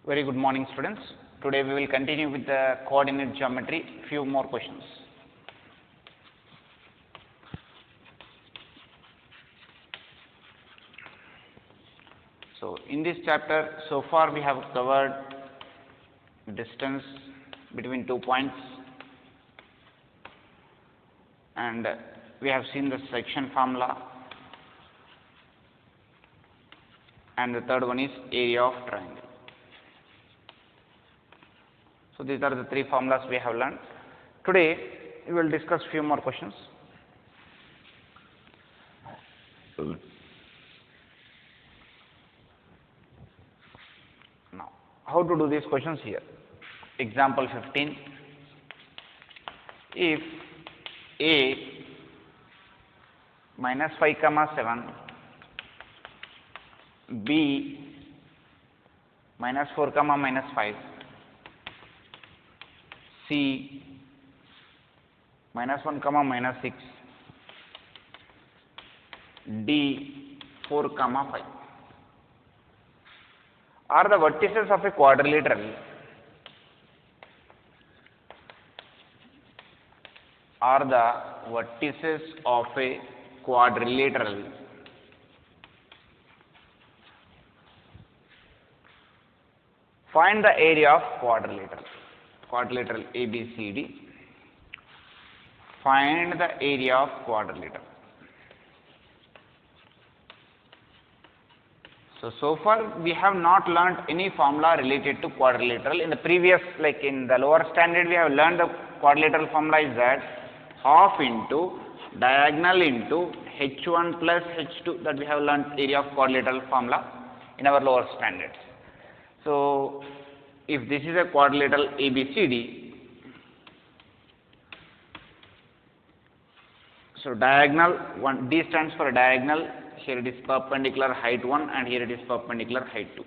Very good morning, students. Today we will continue with the coordinate geometry, few more questions. So in this chapter, so far we have covered distance between 2 points, and we have seen the section formula, and the third one is area of triangle. So these are the three formulas we have learned. Today we will discuss few more questions. Now, how to do these questions here? Example 15. If A minus 5 comma 7, B minus 4 comma minus 5, C minus 1 comma minus 6, D 4 comma 5 are the vertices of a quadrilateral. Are the vertices of a quadrilateral find the area of quadrilateral. Quadrilateral ABCD. Find the area of quadrilateral. So far we have not learned any formula related to quadrilateral. In the previous, like in the lower standard, we have learned the quadrilateral formula is that half into diagonal into H1 plus H2, that we have learned area of quadrilateral formula in our lower standards. So if this is a quadrilateral ABCD, so diagonal one, D stands for diagonal. Here it is perpendicular height 1 and here it is perpendicular height 2.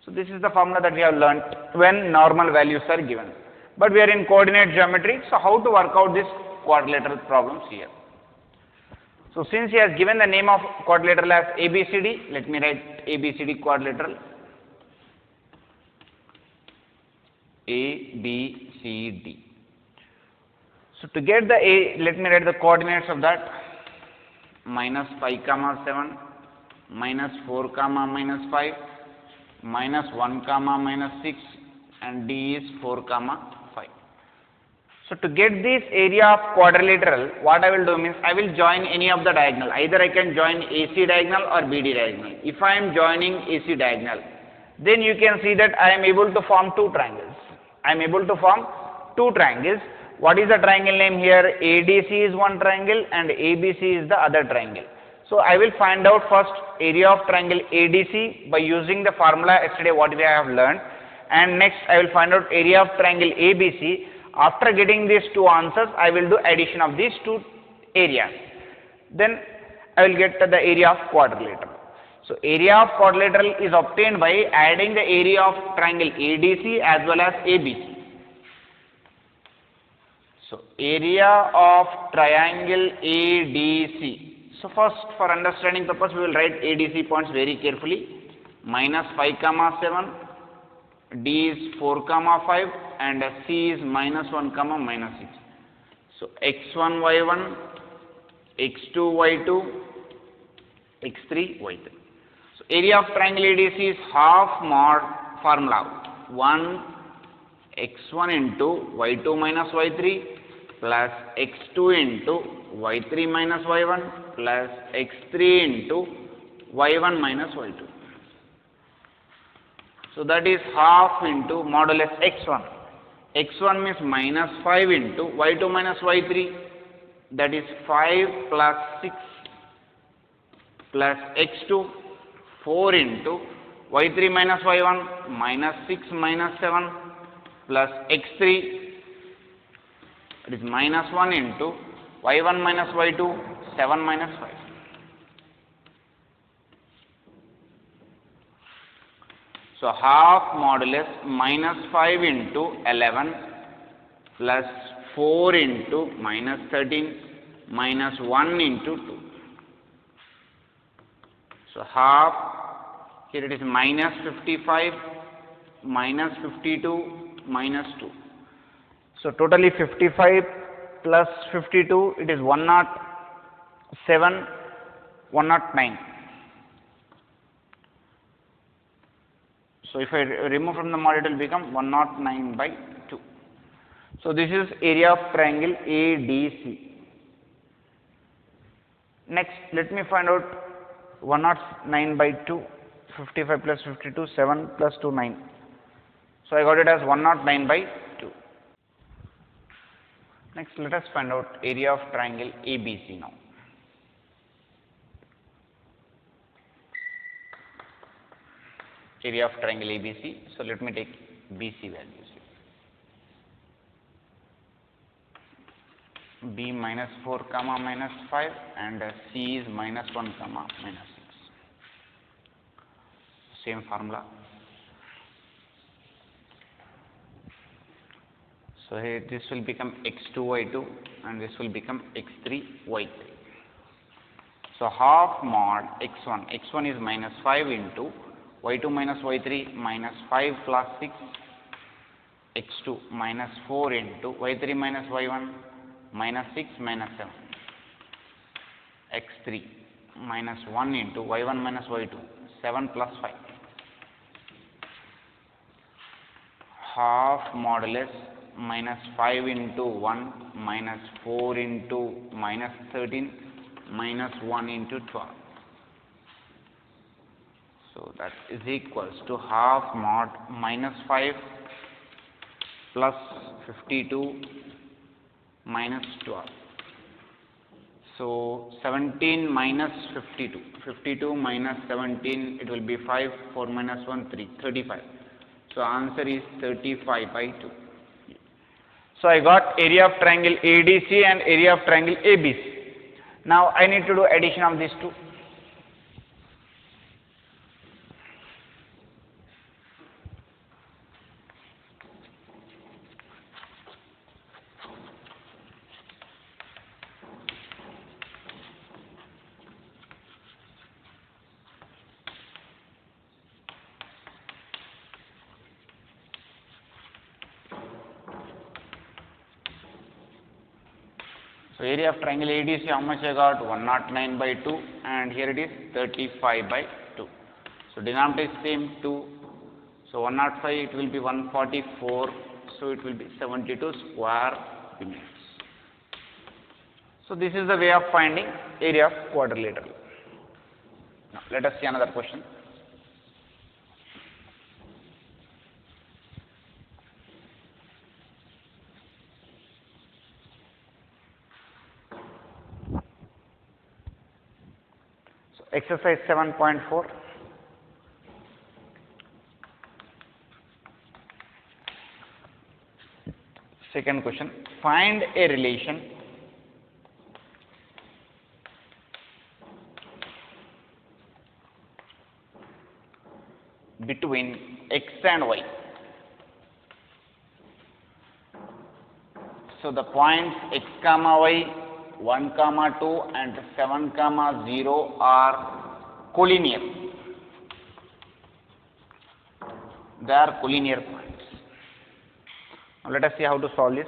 So this is the formula that we have learnt when normal values are given. But we are in coordinate geometry, so how to work out these quadrilateral problems here? So since he has given the name of quadrilateral as ABCD, let me write ABCD quadrilateral. ABCD. So to get the A, let me write the coordinates of that. Minus 5 comma 7, minus 4 comma minus 5, minus 1 comma minus 6, and D is 4 comma 5. So to get this area of quadrilateral, what I will do means I will join any of the diagonal. Either I can join AC diagonal or BD diagonal. If I am joining AC diagonal, then you can see that I am able to form two triangles. I am able to form two triangles. What is the triangle name here? ADC is one triangle and ABC is the other triangle. So I will find out first area of triangle ADC by using the formula yesterday what we have learned, and next I will find out area of triangle ABC. After getting these two answers, I will do addition of these two areas. Then I will get the area of quadrilateral. So area of quadrilateral is obtained by adding the area of triangle ADC as well as ABC. So area of triangle ADC. So first, for understanding purpose, we will write ADC points very carefully. Minus 5 comma 7, D is 4 comma 5, and C is minus 1 comma minus 6. So x1 y1, x2 y2, x3 y3. So area of triangle ADC is half mod formula 1 x1 into y2 minus y3 plus x2 into y3 minus y1 plus x3 into y1 minus y2. So that is half into modulus x1. x1 means minus 5 into y2 minus y3, that is 5 plus 6 plus x2, 4 into y3 minus y1 minus 6 minus 7 plus x3, it is minus 1 into y1 minus y2, 7 minus 5. So half modulus minus 5 into 11 plus 4 into minus 13 minus 1 into 2. So half, here it is minus 55 minus 52 minus 2. So totally 55 plus 52, it is 107, 109. So if I remove from the mod, it will become 109 by 2. So this is area of triangle ADC. Next, let me find out 109 by 2, 55 plus 52, 7 plus 2, 9. So I got it as 109 by 2. Next, let us find out area of triangle ABC now. Area of triangle ABC. So let me take BC values. B minus 4 comma minus 5 and C is minus 1 comma minus 6. Same formula. So here this will become x2 y2 and this will become x3 y3. So half mod x1 is minus 5 into y2 minus y3 minus 5 plus 6 x2 minus 4 into y3 minus y1 minus 6 minus 7 x3 minus 1 into y1 minus y2 7 plus 5 half modulus minus 5 into 1 minus 4 into minus 13 minus 1 into 12. So that is equals to half mod minus 5 plus 52 minus 12. So 17 minus 52. 52 minus 17, it will be 5, 4 minus 1, 3, 35. So answer is 35 by 2. So I got area of triangle ADC and area of triangle ABC. Now I need to do addition of these two. So area of triangle ADC, how much I got? 109 by 2 and here it is 35 by 2. So denominator is same 2. So 105 it will be 144. So it will be 72 square units. So this is the way of finding area of quadrilateral. Now let us see another question. Exercise 7.4. Second question. Find a relation between x and y. So the points x comma y, 1 comma 2 and 7 comma 0 are collinear. They are collinear points. Now let us see how to solve this.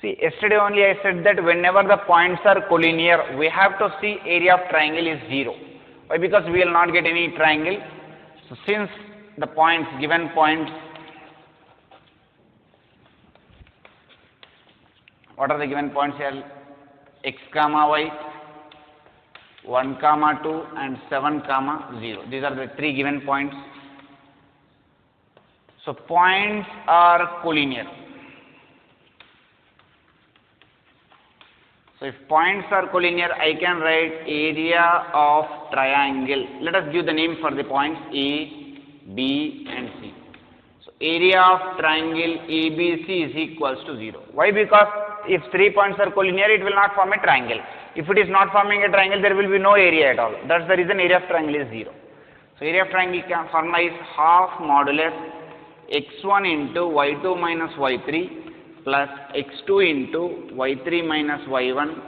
See, yesterday only I said that whenever the points are collinear, we have to see area of triangle is 0. Why? Because we will not get any triangle. So since the points, given points, what are the given points here? X comma y, 1 comma 2 and 7 comma 0. These are the three given points. So points are collinear. So if points are collinear, I can write area of triangle. Let us give the name for the points A, B and C. So area of triangle ABC is equals to 0. Why? Because if 3 points are collinear, it will not form a triangle. If it is not forming a triangle, there will be no area at all. That's the reason area of triangle is 0. So area of triangle formula is half modulus x1 into y2 minus y3 plus x2 into y3 minus y1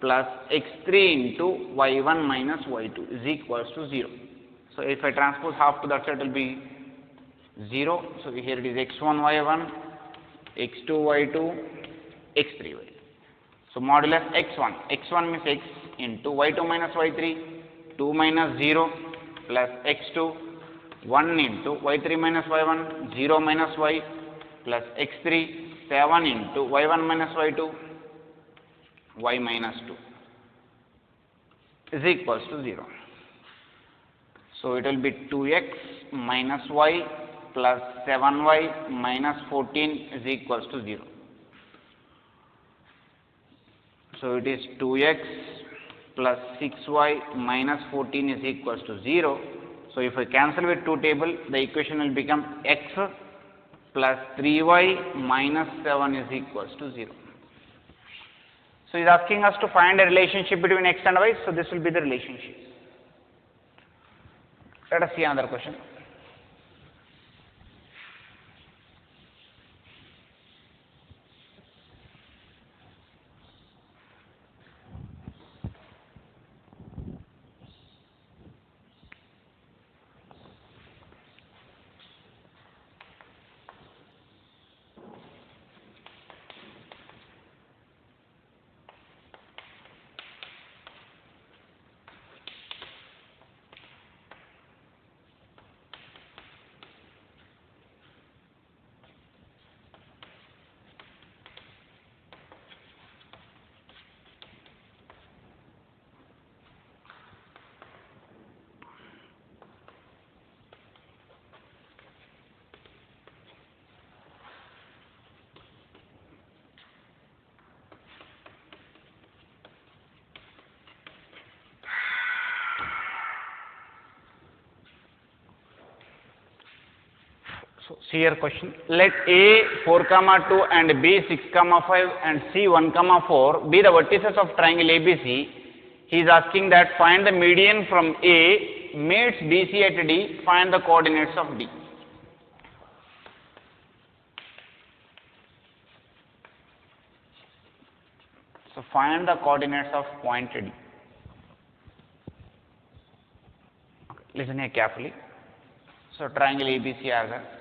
plus x3 into y1 minus y2 is equals to 0. So if I transpose half to that side, it will be 0. So here it is x1, y1, x2, y2, x3, y. So modulus x1. x1 means x into y2 minus y3, 2 minus 0 plus x2, 1 into y3 minus y1, 0 minus y plus x3, 7 into y1 minus y2, y minus 2 is equals to 0. So it will be 2x minus y plus 7y minus 14 is equals to 0. So it is 2x plus 6y minus 14 is equals to 0. So if I cancel with 2 table, the equation will become x plus 3y minus 7 is equals to 0. So he is asking us to find a relationship between x and y. So this will be the relationship. Let us see another question. So see your question. Let A 4, 2 and B 6, 5 and C 1, 4 be the vertices of triangle ABC. He is asking that find the median from A meets BC at D, find the coordinates of D. So find the coordinates of point D. Okay. Listen here carefully. So triangle ABC are there.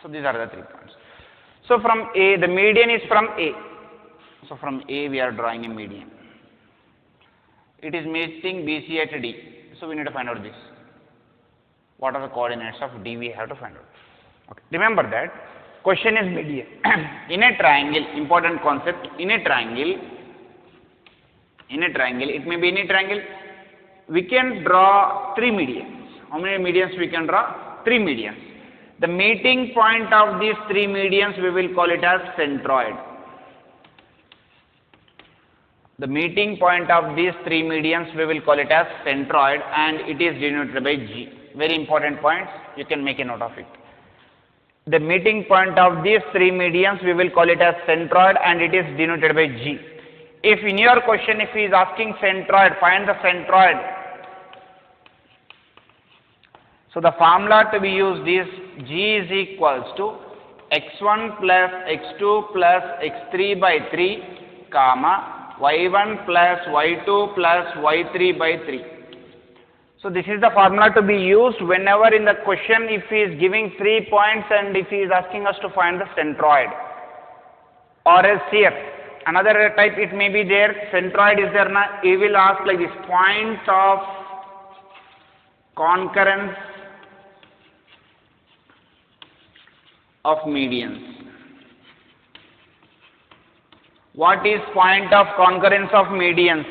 So these are the 3 points. So from A, the median is from A. So from A we are drawing a median. It is meeting BC at D. So we need to find out this. What are the coordinates of D we have to find out. Okay. Remember that question is median. In a triangle, important concept, in a triangle, it may be any triangle, we can draw 3 medians. How many medians we can draw? 3 medians. The meeting point of these 3 medians we will call it as centroid. The meeting point of these 3 medians we will call it as centroid and it is denoted by G. Very important points, you can make a note of it. The meeting point of these 3 medians we will call it as centroid and it is denoted by G. If in your question if he is asking centroid, find the centroid. So the formula to be used is G is equals to x1 plus x2 plus x3 by 3 comma y1 plus y2 plus y3 by 3. So this is the formula to be used whenever in the question if he is giving 3 points and if he is asking us to find the centroid. Or else here another type it may be there, centroid is there na, he will ask like this, points of concurrence of medians. What is point of concurrence of medians?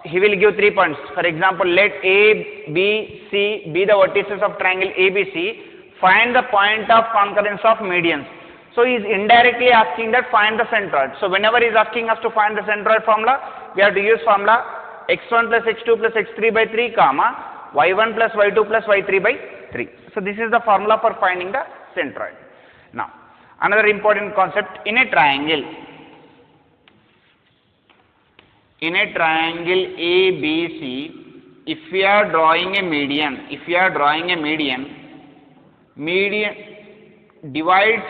He will give 3 points. For example, let A, B, C be the vertices of triangle ABC. Find the point of concurrence of medians. So he is indirectly asking that find the centroid. So whenever he is asking us to find the centroid formula, we have to use formula x1 plus x2 plus x3 by 3 comma y1 plus y2 plus y3 by 3. So this is the formula for finding the centroid. Now another important concept, in a triangle ABC, if we are drawing a median, median divides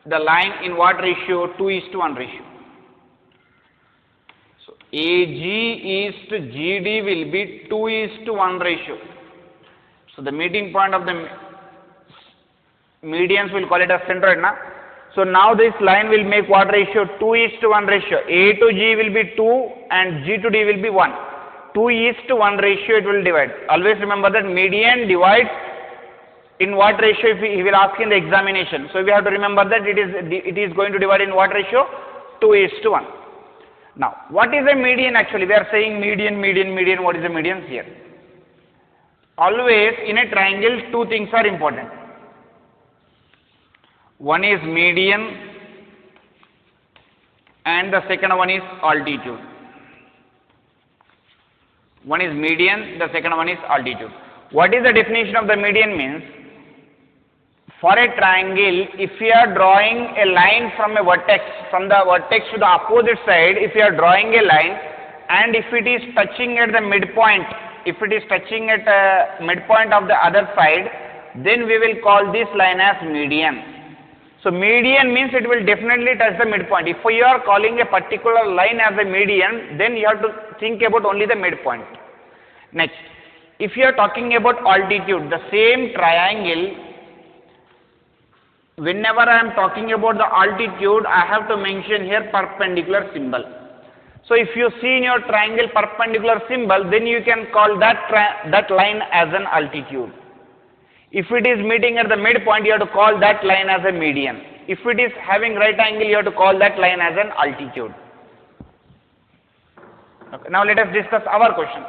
the line in what ratio? 2:1 ratio. So AG is to GD will be 2:1 ratio. So the meeting point of the medians, will call it as centroid now. So now this line will make what ratio? 2:1 ratio. A to G will be 2 and G to D will be 1. 2:1 ratio it will divide. Always remember that median divides in what ratio, if he will ask in the examination. So we have to remember that it is going to divide in what ratio? 2:1. Now what is a median actually? We are saying median, median, median. What is the median here? Always in a triangle two things are important. One is median and the second one is altitude. One is median, the second one is altitude. What is the definition of the median means? For a triangle, if you are drawing a line from a vertex, from the vertex to the opposite side, if you are drawing a line and if it is touching at the midpoint, if it is touching at a midpoint of the other side, then we will call this line as median. So median means it will definitely touch the midpoint. If you are calling a particular line as a median, then you have to think about only the midpoint. Next, if you are talking about altitude, the same triangle, whenever I am talking about the altitude, I have to mention here perpendicular symbol. So if you see in your triangle perpendicular symbol, then you can call that line as an altitude. If it is meeting at the midpoint, you have to call that line as a median. If it is having right angle, you have to call that line as an altitude. Okay, now let us discuss our question.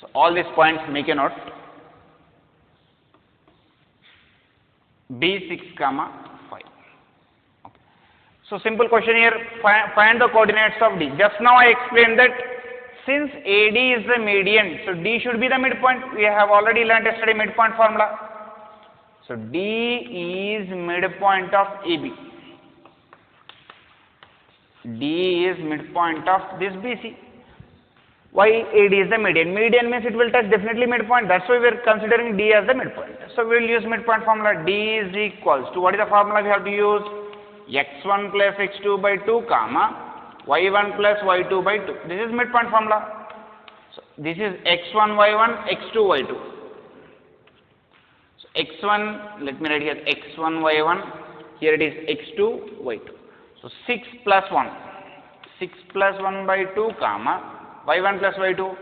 So all these points, make a note. B6, 5. Okay. So simple question here, find the coordinates of D. Just now I explained that since AD is the median, so D should be the midpoint. We have already learned yesterday midpoint formula. So D is midpoint of AB. D is midpoint of this BC. Why AD is the median? Median means it will touch definitely midpoint. That's why we are considering D as the midpoint. So we will use midpoint formula. D is equals to, what is the formula we have to use? x1 plus x2 by 2 comma y1 plus y2 by 2. This is midpoint formula. So this is x1 y1 x2 y2. So x1, let me write here x1 y1. Here it is x2 y2. So 6 plus 1. 6 plus 1 by 2 comma y1 plus y2,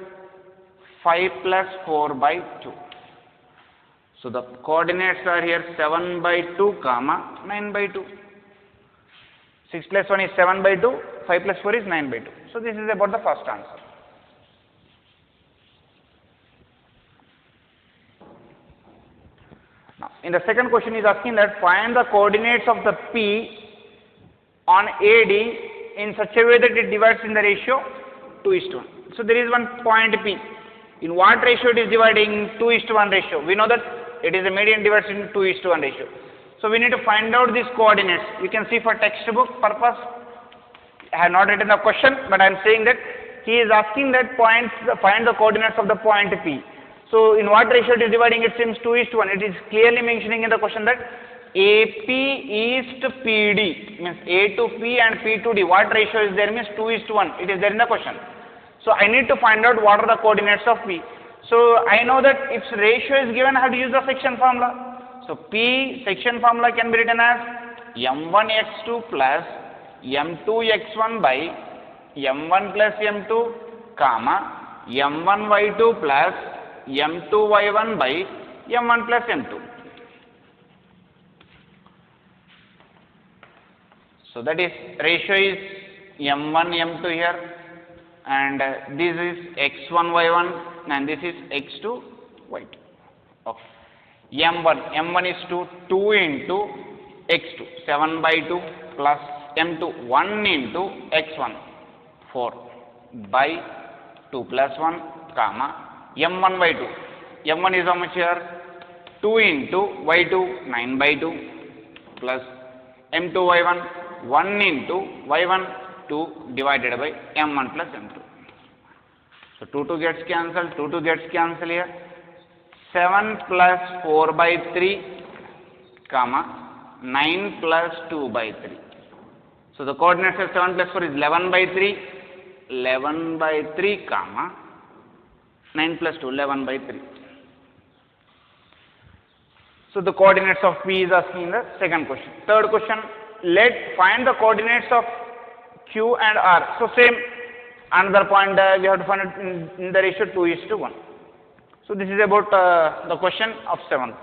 5 plus 4 by 2. So the coordinates are here 7 by 2 comma 9 by 2. 6 plus 1 is 7 by 2, 5 plus 4 is 9 by 2. So this is about the first answer. Now in the second question is asking that find the coordinates of the P on AD in such a way that it divides in the ratio 2:1. So there is one point P. In what ratio it is dividing? 2:1 ratio. We know that it is a median divides in 2:1 ratio. So we need to find out these coordinates. You can see for textbook purpose, I have not written the question, but I am saying that he is asking that find the coordinates of the point P. So in what ratio it is dividing? It seems 2:1. It is clearly mentioning in the question that AP is to PD, means A to P and P to D. What ratio is there? Means 2:1. It is there in the question. So I need to find out what are the coordinates of P. So I know that if ratio is given, I have to use the section formula. So P section formula can be written as m1x2 plus m2x1 by m1 plus m2 comma m1y2 plus m2y1 by m1 plus m2. So that is ratio is m1 m2 here, and this is x1 y1 and this is x2 y2. Okay. m1 is 2 into x2 7 by 2 plus m2 1 into x1 4 by 2 plus 1 comma m1 by 2. m1 is how much here? 2 into y2 9 by 2 plus m2 y1 1 into y1 2 divided by m1 plus m2. So 2 gets cancelled, 2 gets cancelled here. 7 plus 4 by 3, comma 9 plus 2 by 3. So the coordinates of 7 plus 4 is 11 by 3, 11 by 3, comma 9 plus 2, 11 by 3. So the coordinates of P is asking in the second question. Third question, find the coordinates of Q and R. So same, another point we have to find it in the ratio 2:1. So this is about the question of 7th.